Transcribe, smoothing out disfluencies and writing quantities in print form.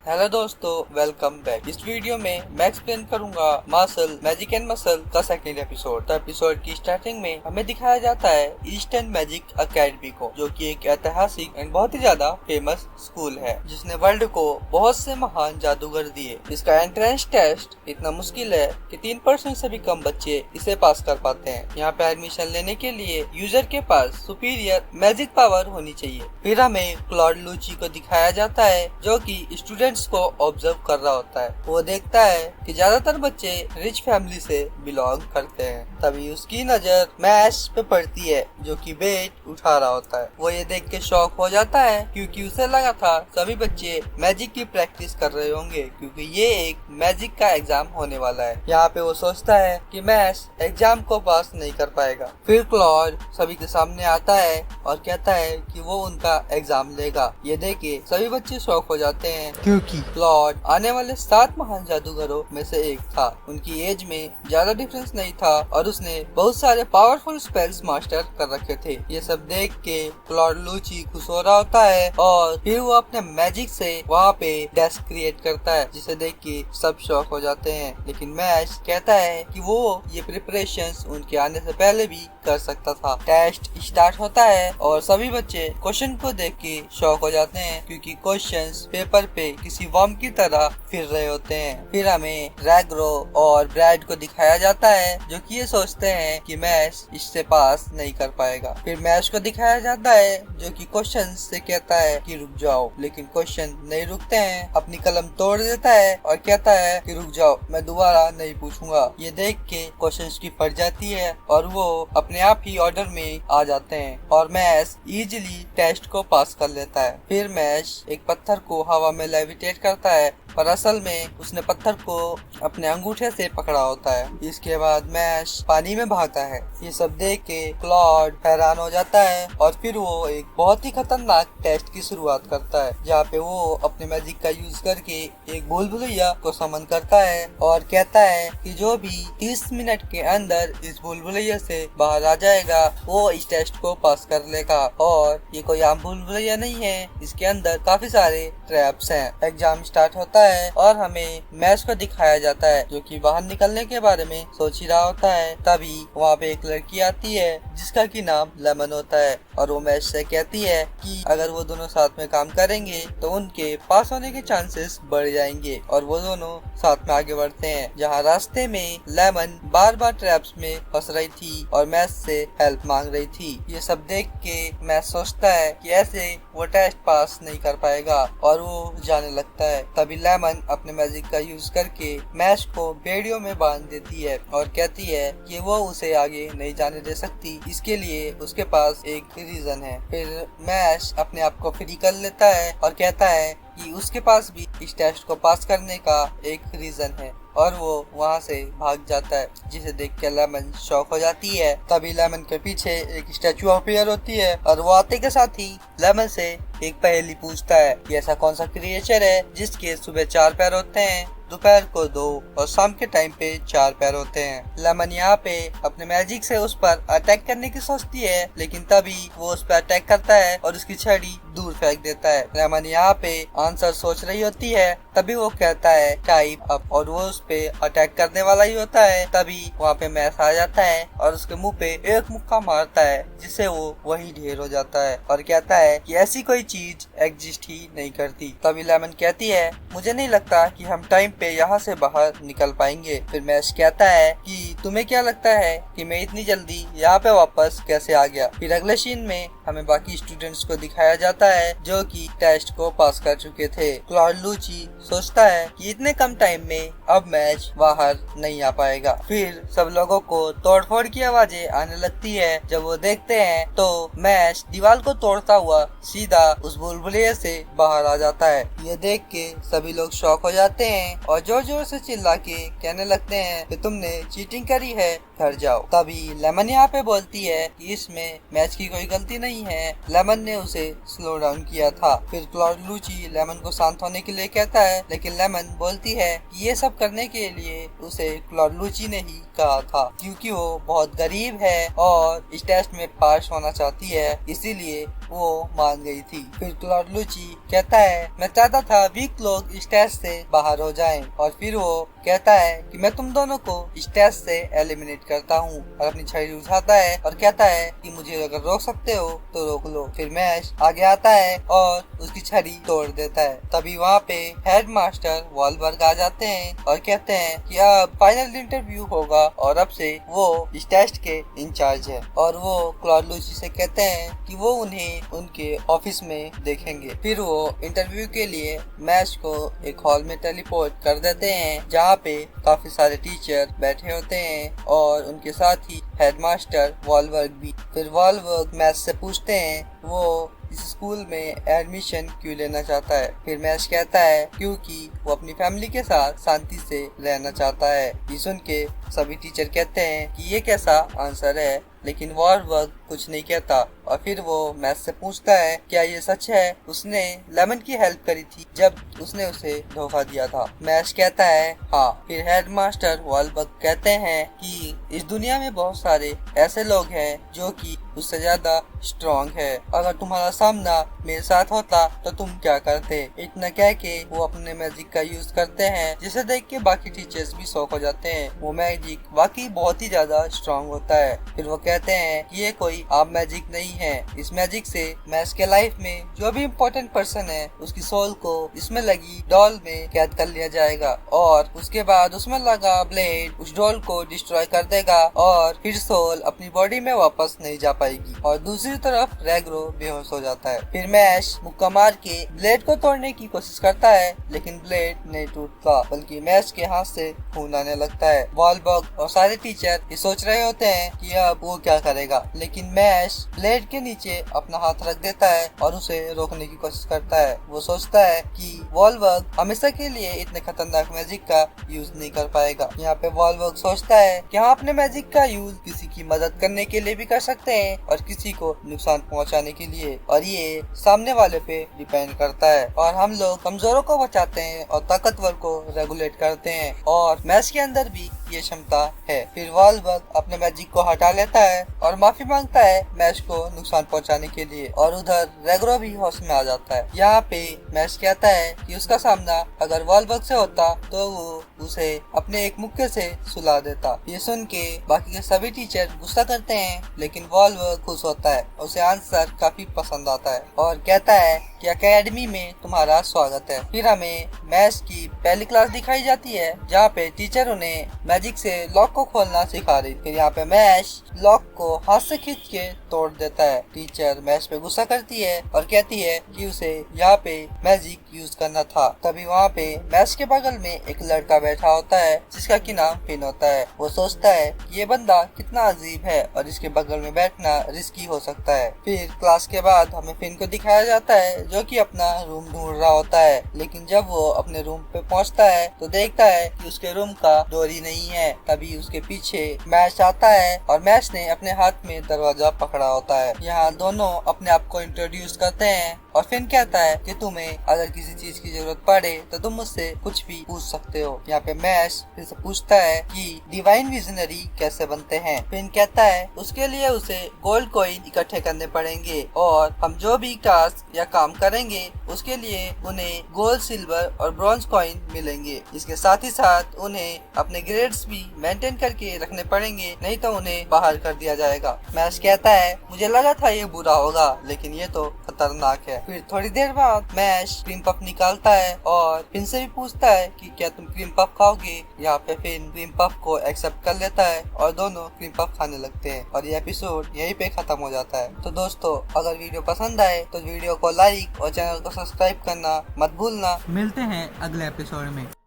Hello दोस्तों, welcome back. इस video में मैं एक्सप्लेन करूंगा मार्शल मैजिक एंड मसल का सेकंड एपिसोड। तो एपिसोड की स्टार्टिंग में हमें दिखाया जाता है ईस्टर्न मैजिक अकेडमी को, जो कि एक ऐतिहासिक एंड बहुत ही ज्यादा फेमस स्कूल है जिसने वर्ल्ड को बहुत से महान जादूगर दिए। इसका एंट्रेंस टेस्ट इतना मुश्किल है कि 3% से भी कम बच्चे इसे पास कर पाते हैं। यहाँ पे एडमिशन लेने के लिए यूजर के पास सुपीरियर मैजिक पावर होनी चाहिए। फिर हमें क्लॉड लूची को दिखाया जाता है जो कि स्टूडेंट्स को ऑब्जर्व कर रहा होता है। वो देखता है कि ज्यादातर बच्चे रिच फैमिली से बिलोंग करते हैं। तभी उसकी नजर मैश पे पड़ती है जो कि वेट उठा रहा होता है। वो ये देख के शॉक हो जाता है क्योंकि उसे लगा था सभी बच्चे मैजिक की प्रैक्टिस कर रहे होंगे क्योंकि ये एक मैजिक का एग्जाम होने वाला है। यहाँ पे वो सोचता है कि मैश एग्जाम को पास नहीं कर पाएगा। फिर क्लॉड सभी के सामने आता है और कहता है कि वो उनका एग्जाम लेगा। ये देख के सभी बच्चे शॉक हो जाते हैं क्योंकि क्लॉड आने वाले 7 महान जादूगरों में से एक था। उनकी एज में ज्यादा डिफरेंस नहीं था और उसने बहुत सारे पावरफुल स्पेल्स मास्टर कर रखे थे। ये सब देख के क्लॉड लूची खुश हो रहा होता है और फिर वो अपने मैजिक से वहाँ पे डेस्क क्रिएट करता है जिसे देख के सब शॉक हो जाते हैं। लेकिन मैश कहता है कि वो ये प्रिपरेशंस उनके आने से पहले भी कर सकता था। टेस्ट स्टार्ट होता है और सभी बच्चे क्वेश्चन को देख के शॉक हो जाते हैं क्योंकि क्वेश्चंस पेपर पे किसी वर्म की तरह फिर रहे होते हैं। फिर हमें रैग्रो और ब्रैड को दिखाया जाता है जो कि ये सोचते हैं कि मैश इससे पास नहीं कर पाएगा। फिर मैश को दिखाया जाता है जो कि क्वेश्चन से कहता है कि रुक जाओ, लेकिन क्वेश्चन नहीं रुकते हैं। अपनी कलम तोड़ देता है और कहता है कि रुक जाओ, मैं दोबारा नहीं पूछूंगा। ये देख के क्वेश्चन की फट जाती है और वो अपने आप ही ऑर्डर में आ जाते हैं और मैश इजीली टेस्ट को पास कर लेता है। फिर मैश एक पत्थर को हवा में लेविटेट करता है पर असल में उसने पत्थर को अपने अंगूठे से पकड़ा होता है। इसके बाद मैश पानी में भागता है। ये सब देख के क्लॉड हैरान हो जाता है और फिर वो एक बहुत ही खतरनाक टेस्ट की शुरुआत करता है जहाँ पे वो अपने मैजिक का यूज करके एक भूलभुलैया को समन करता है और कहता है कि जो भी 30 मिनट के अंदर इस भूलभुलैया से बाहर आ जाएगा वो इस टेस्ट को पास कर लेगा। और ये कोई आम भूलभुलैया नहीं है, इसके अंदर काफी सारे ट्रैप्स हैं। एग्जाम स्टार्ट होता है और हमें मैश को दिखाया जाता है जो कि बाहर निकलने के बारे में सोच ही रहा होता है। तभी वहाँ पे एक लड़की आती है जिसका की नाम लेमन होता है और वो मैश से कहती है कि अगर वो दोनों साथ में काम करेंगे तो उनके पास होने के चांसेस बढ़ जाएंगे। और वो दोनों साथ में आगे बढ़ते हैं जहाँ रास्ते में लेमन बार बार ट्रैप्स में फंस रही थी और मैश से हेल्प मांग रही थी। ये सब देख के मैश सोचता है कि ऐसे वो टेस्ट पास नहीं कर पाएगा और वो जाने लगता है। तभी लेमन अपने मैजिक का यूज करके मैश को बेड़ियों में बांध देती है और कहती है कि वो उसे आगे नहीं जाने दे सकती, इसके लिए उसके पास एक रीजन है। फिर मैश अपने आप को फ्री कर लेता है और कहता है कि उसके पास भी इस टेस्ट को पास करने का एक रीजन है और वो वहाँ से भाग जाता है जिसे देख के लेमन शॉक हो जाती है। तभी लेमन के पीछे एक स्टैचू अपीयर होती है और वो आते के साथ ही लेमन से एक पहेली पूछता है कि ऐसा कौन सा क्रिएचर है जिसके सुबह 4 पैर होते हैं, दोपहर को 2 और शाम के टाइम पे 4 पैर होते हैं। लेमन यहाँ पे अपने मैजिक से उस पर अटैक करने की सोचती है लेकिन तभी वो उस पर अटैक करता है और उसकी छड़ी दूर फेंक देता है। लेमन यहाँ पे आंसर सोच रही होती है तभी वो कहता है टाइप अप और वो उस पे अटैक करने वाला ही होता है। तभी वहाँ पे मैश आ जाता है और उसके मुंह पे एक मुक्का मारता है जिससे वो वही ढेर हो जाता है और कहता है कि ऐसी कोई चीज एग्जिस्ट ही नहीं करती। तभी लेमन कहती है मुझे नहीं लगता कि हम टाइम पे यहाँ से बाहर निकल पाएंगे। फिर मैश कहता है कि तुम्हें क्या लगता है कि मैं इतनी जल्दी यहाँ पे वापस कैसे आ गया। फिर अगले सीन में हमें बाकी स्टूडेंट्स को दिखाया जाता है जो कि टेस्ट को पास कर चुके थे। क्लॉड लूची सोचता है कि इतने कम टाइम में अब मैच बाहर नहीं आ पाएगा। फिर सब लोगों को तोड़फोड़ की आवाजें आने लगती है। जब वो देखते हैं तो मैच दीवार को तोड़ता हुआ सीधा उस बुलबुले से बाहर आ जाता है। ये देख के सभी लोग शॉक हो जाते हैं और जोर जोर से चिल्ला के कहने लगते हैं कि तुमने चीटिंग करी है, घर जाओ। तभी लेमन यहाँ पे बोलती है कि इसमें मैच की कोई गलती नहीं है, लेमन ने उसे स्लो डाउन किया था। फिर क्लॉड लूची लेमन को शांत होने के लिए कहता है लेकिन लेमन बोलती है कि ये सब करने के लिए उसे क्लॉड लूची ने ही कहा था क्योंकि वो बहुत गरीब है और इस टेस्ट में पास होना चाहती है, इसीलिए वो मान गई थी। फिर क्लॉड लूची कहता है मैं चाहता था वीक लोग स्टेज से बाहर हो जाएं, और फिर वो कहता है कि मैं तुम दोनों को स्टेज से एलिमिनेट करता हूँ, और अपनी छड़ी उठाता है और कहता है कि मुझे अगर रोक सकते हो तो रोक लो। फिर मैश आगे आता है और उसकी छड़ी तोड़ देता है। तभी वहाँ पे हेड मास्टर वॉलबर्ग आ जाते हैं और कहते हैं कि अब फाइनल इंटरव्यू होगा और अब से वो इस टेस्ट के इंचार्ज है, और वो क्लॉड लूची से कहते हैं कि वो उन्हें उनके ऑफिस में देखेंगे। फिर वो इंटरव्यू के लिए मैश को एक हॉल में टेलीपोर्ट कर देते हैं जहाँ पे काफी सारे टीचर बैठे होते हैं और उनके साथ ही हेडमास्टर वॉलबर्ग भी। फिर वॉलबर्ग मैश से पूछते हैं वो इस स्कूल में एडमिशन क्यों लेना चाहता है। फिर मैश कहता है क्योंकि वो अपनी फैमिली के साथ शांति से रहना चाहता है। ये सुन के सभी टीचर कहते हैं कि ये कैसा आंसर है, लेकिन वॉलबर्ग कुछ नहीं कहता। और फिर वो मैश से पूछता है क्या ये सच है उसने लेमन की हेल्प करी थी जब उसने उसे धोखा दिया था। मैश कहता है हाँ। फिर हेडमास्टर वॉलबर्ग कहते हैं कि इस दुनिया में बहुत सारे ऐसे लोग हैं जो कि उससे ज्यादा स्ट्रॉन्ग है, अगर तुम्हारा सामना मेरे साथ होता तो तुम क्या करते। इतना कह के वो अपने मैजिक का यूज करते हैं जिसे देख के बाकी टीचर्स भी शॉक हो जाते हैं। वो मैजिक वाकई बहुत ही ज्यादा स्ट्रॉन्ग होता है। फिर वो कहते हैं कि ये कोई आम मैजिक नहीं है, इस मैजिक से मैश के लाइफ में जो भी इम्पोर्टेंट पर्सन है उसकी सोल को इसमें लगी डॉल में कैद कर लिया जाएगा, और उसके बाद उसमें लगा ब्लेड उस डॉल को डिस्ट्रॉय कर देगा और फिर सोल अपनी बॉडी में वापस नहीं जा पाएगी। और दूसरी तरफ रेग्रो बेहोश हो जाता है। फिर मैश मुक्का मार के ब्लेड को तोड़ने की कोशिश करता है, लेकिन ब्लेड नहीं टूटता बल्कि मैश के हाथ से खून आने लगता है। वॉलबर्ग और सारे टीचर ये सोच रहे होते हैं कि अब वो क्या करेगा, लेकिन मैश ब्लेड के नीचे अपना हाथ रख देता है और उसे रोकने की कोशिश करता है। वो सोचता है कि वॉलबर्ग हमेशा के लिए इतने खतरनाक मैजिक का यूज नहीं कर पाएगा। यहाँ पे वॉलबर्ग सोचता है कि हम अपने मैजिक का यूज किसी की मदद करने के लिए भी कर सकते हैं और किसी को नुकसान पहुंचाने के लिए, और ये सामने वाले पे डिपेंड करता है। और हम लोग कमजोरों को बचाते हैं और ताकतवर को रेगुलेट करते हैं, और मैश के अंदर भी ये क्षमता है। फिर वॉलबर्ग अपने मैजिक को हटा लेता है और माफी मांगता है मैश को नुकसान पहुंचाने के लिए, और उधर रेग्रो भी होश में आ जाता है। यहाँ पे मैश कहता है कि उसका सामना अगर वॉलबर्ग से होता तो वो उसे अपने एक मुक्के से सुला देता। ये सुन के बाकी के सभी टीचर गुस्सा करते हैं, लेकिन वॉलबर्ग खुश होता है। उसे आंसर काफी पसंद आता है और कहता है कि एकेडमी में तुम्हारा स्वागत है। फिर हमें मैश की पहली क्लास दिखाई जाती है जहाँ पे टीचर उन्हें मैजिक से लॉक को खोलना सिखा रही। फिर यहाँ पे मैश लॉक को हाथ से खींच के तोड़ देता है। टीचर मैश पे गुस्सा करती है और कहती है कि उसे यहाँ पे मैजिक यूज करना था। तभी वहाँ पे मैश के बगल में एक लड़का बैठा होता है जिसका की नाम फिन होता है। वो सोचता है कि ये बंदा कितना अजीब है और इसके बगल में बैठना रिस्की हो सकता है। फिर क्लास के बाद हमें फिन को दिखाया जाता है जो कि अपना रूम ढूंढ रहा होता है, लेकिन जब वो अपने रूम पे पहुंचता है तो देखता है कि उसके रूम का डोर ही नहीं है। तभी उसके पीछे मैश आता है और मैश ने अपने हाथ में दरवाजा पकड़ा होता है। यहाँ दोनों अपने आप को इंट्रोड्यूस करते हैं और फिन कहता है कि तुम्हें अगर किसी चीज की जरूरत पड़े तो तुम मुझसे कुछ भी पूछ सकते हो। यहाँ पे मैश फिर से पूछता है कि डिवाइन विजनरी कैसे बनते हैं। फिन कहता है उसके लिए उसे गोल्ड कॉइन इकट्ठे करने पड़ेंगे और हम जो भी टास्क या काम करेंगे उसके लिए उन्हें गोल्ड, सिल्वर और ब्रॉन्ज कॉइन मिलेंगे। इसके साथ ही साथ उन्हें अपने ग्रेड्स भी मेंटेन करके रखने पड़ेंगे, नहीं तो उन्हें बाहर कर दिया जाएगा। मैश कहता है मुझे लगा था ये बुरा होगा, लेकिन ये तो खतरनाक है। फिर थोड़ी देर बाद मैश क्रीम पफ निकालता है और फिन से भी पूछता है कि क्या तुम क्रीम पफ खाओगे। यहाँ पे फिन क्रीम पफ को एक्सेप्ट कर लेता है और दोनों क्रीम पफ खाने लगते हैं और ये एपिसोड यहीं पे खत्म हो जाता है। तो दोस्तों अगर वीडियो पसंद आए तो वीडियो को लाइक और चैनल को सब्सक्राइब करना मत भूलना। मिलते हैं अगले एपिसोड में।